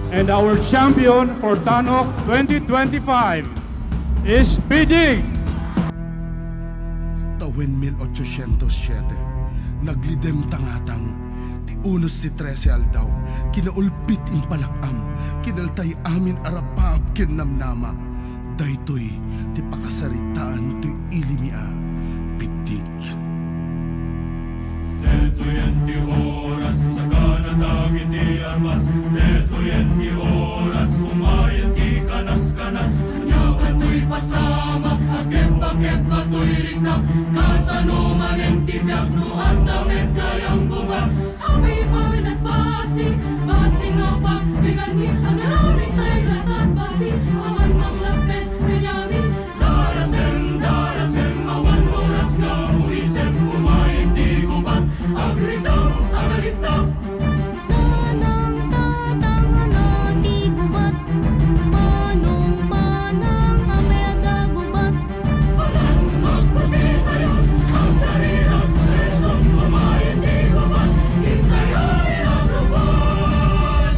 And our champion for Tanok 2025 is Bidig. Tawen 1807, naglidem tangatang, ti unos ti 13 aldaw, kinaulpit impalakam, kinaltay amin arapab kinnamnama, daytoy ti pakasaritaan ti ilimia, Bidig. Detoyen ti oras sa kanatag iti armas, detoyen ti oras umayan ti kanas-kanas, kanyakan to'y pasamak, akep-akep na to'y ringnak, kasano manen ti biyak no at damit kayang gubat, amay pamin at basi, basi nga pag bigan mi, ang araming tayo lahat basi, aman maglapit kanyami, darasem, awan oras nga ulisem, umayan ti gubat, agritang, agaliptang. Manang tatang ano ti gubat, manong amay agagubat. Alam magputi tayo, ang darinang presong umayan ti gubat, hintayain ang rubat.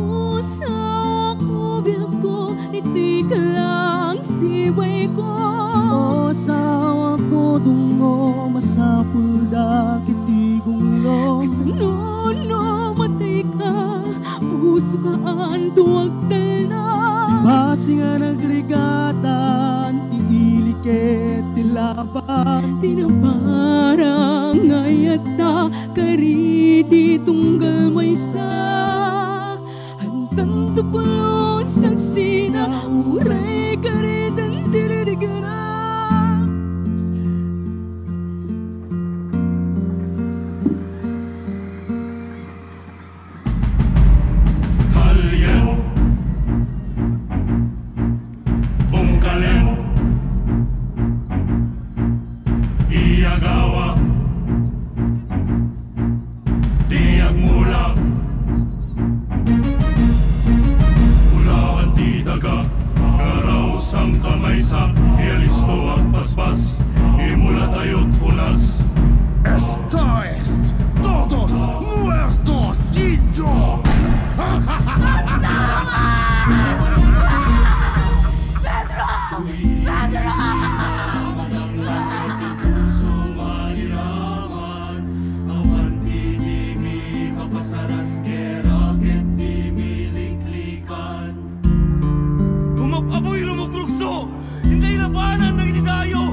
Usa ko biyak ko, iti ka lang siway ko. Osawa ko dungo, masapulda kiti gunglo. Kasanono matay ka, puso ka ang tuwag na. Basi nga nagrigatan, tiiliket tilaban. Tinaparang ayat na kariti tunggal may sa. Hantang tupulong saksi na uray karitan tirigara. Halyen, bungkalen, iyagawa, tiag mula, ulawan ti daga, karaw sang kamaysa, ialisto at paspas, imula tayo't unas. Esto es todos muertos, indio! Umapaboy lumugrugso, hindi labanan ng itidayo.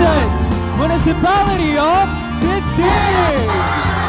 Congratulations, Municipality of Bitig!